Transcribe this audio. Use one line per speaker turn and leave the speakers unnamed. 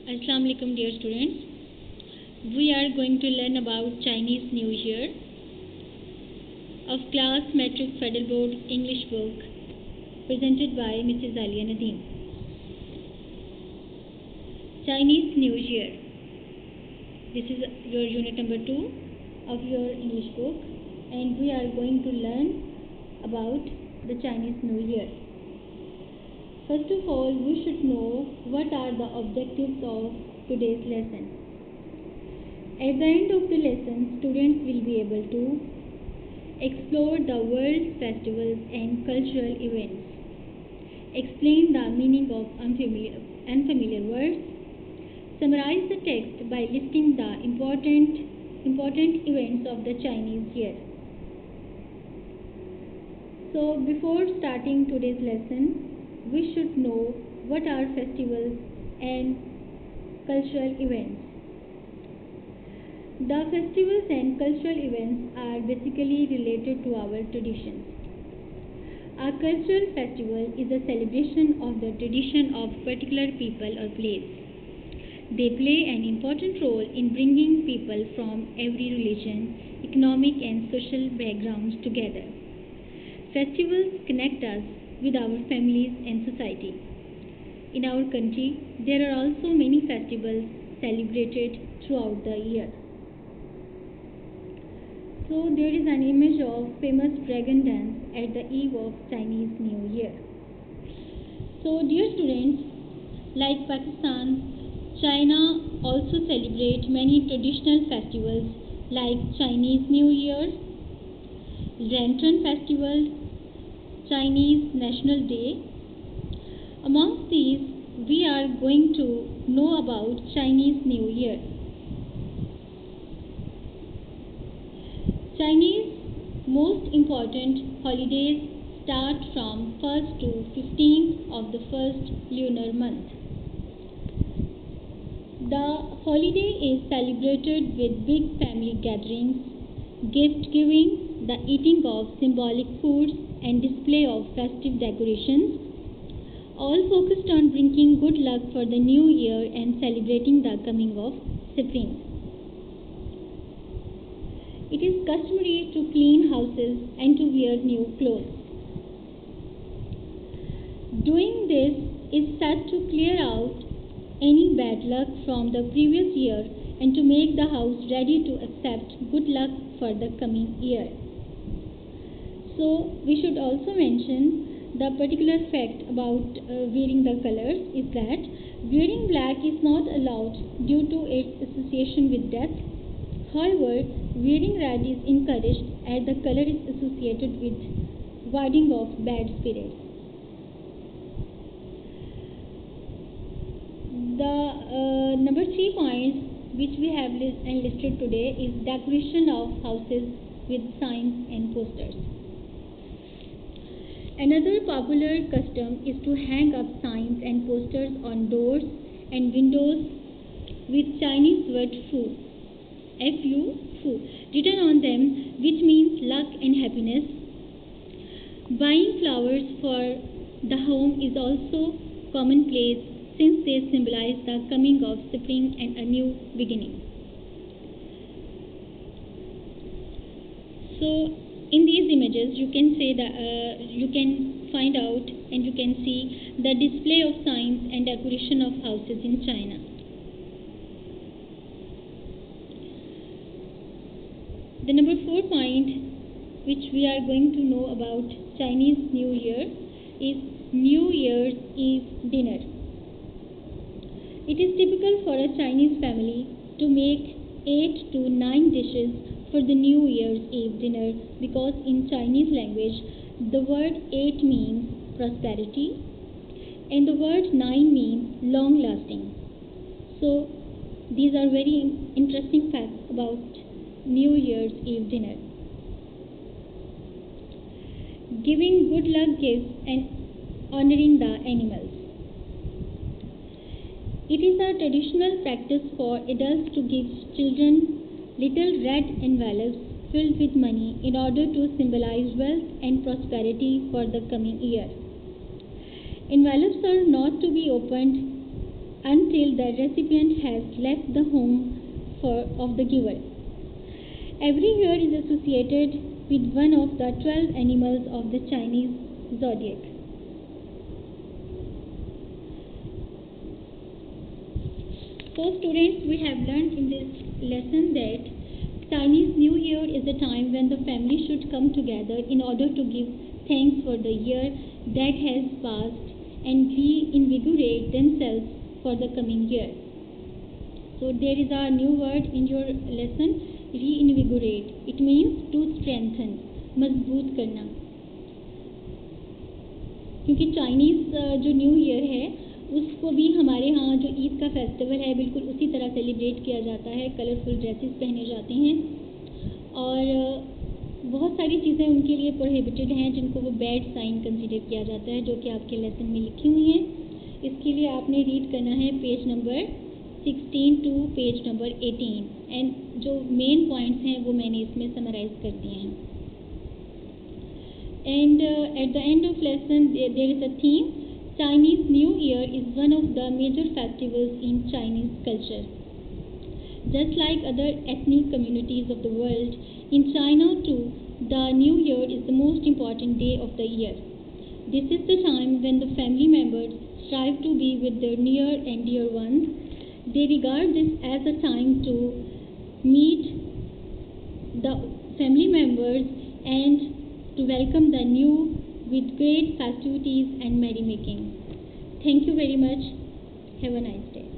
Assalamu alaikum dear students. We are going to learn about Chinese New Year of class Matric Federal Board English book presented by Mrs. Alia Nadeem. Chinese New Year. This is your unit number 2 of your English book, and we are going to learn about the Chinese New Year. First of all, we should know what are the objectives of today's lesson. At the end of the lesson, students will be able to explore the world festivals and cultural events, explain the meaning of unfamiliar words, summarize the text by listing the important events of the Chinese year. So, before starting today's lesson, we should know what are festivals and cultural events. The festivals and cultural events are basically related to our traditions. A cultural festival is a celebration of the tradition of particular people or place. They play an important role in bringing people from every religion, economic and social backgrounds together. Festivals connect us with our families and society. In our country, there are also many festivals celebrated throughout the year. So there is an image of famous dragon dance at the eve of Chinese New Year. So dear students, like Pakistan, China also celebrate many traditional festivals like Chinese New Year, Lantern Festival, Chinese National Day. Amongst these, we are going to know about Chinese New Year. Chinese most important holidays start from 1st to 15th of the first lunar month. The holiday is celebrated with big family gatherings, gift giving, the eating of symbolic foods, and display of festive decorations, all focused on bringing good luck for the new year and celebrating the coming of spring. It is customary to clean houses and to wear new clothes. Doing this is said to clear out any bad luck from the previous year and to make the house ready to accept good luck for the coming year. So, we should also mention the particular fact about wearing the colors is that wearing black is not allowed due to its association with death. However, wearing red is encouraged as the color is associated with warding off bad spirits. The number 3 points which we have enlisted today is decoration of houses with signs and posters. Another popular custom is to hang up signs and posters on doors and windows with Chinese word Fu, F-U, Fu, written on them, which means luck and happiness. Buying flowers for the home is also commonplace since they symbolize the coming of spring and a new beginning. So, in these images, you can say that you can find out and you can see the display of signs and decoration of houses in China. The number 4 point which we are going to know about Chinese New Year is New Year's Eve dinner. It is typical for a Chinese family to make 8 to 9 dishes for the New Year's Eve dinner because in Chinese language the word 8 means prosperity and the word 9 means long lasting. So these are very interesting facts about New Year's Eve dinner. Giving good luck gifts and honoring the animals. It is a traditional practice for adults to give children little red envelopes filled with money in order to symbolize wealth and prosperity for the coming year. Envelopes are not to be opened until the recipient has left the home of the giver. Every year is associated with one of the 12 animals of the Chinese zodiac. So students, we have learned in this lesson that Chinese New Year is a time when the family should come together in order to give thanks for the year that has passed and reinvigorate themselves for the coming year. So there is a new word in your lesson, reinvigorate. It means to strengthen, मजबूत करना. क्योंकि Chinese जो new year है उसको भी हमारे यहाँ जो ईद का फेस्टिवल है बिल्कुल उसी तरह सेलिब्रेट किया जाता है. कलरफुल ड्रेसेस पहने जाते हैं और बहुत सारी चीज़ें उनके लिए प्रोहिबिटेड हैं जिनको वो बैड साइन कंसीडर किया जाता है, जो कि आपके लेसन में लिखी हुई हैं. इसके लिए आपने रीड करना है page number 16 to page number 18 and जो मेन पॉइंट्स हैं वो मैंने इसमें समराइज कर दिए हैं. And at the end of lesson there is a theme. Chinese New Year is one of the major festivals in Chinese culture. Just like other ethnic communities of the world, in China too, the New Year is the most important day of the year. This is the time when the family members strive to be with their near and dear ones. They regard this as a time to meet the family members and to welcome the new with great festivities and merrymaking. Thank you very much. Have a nice day.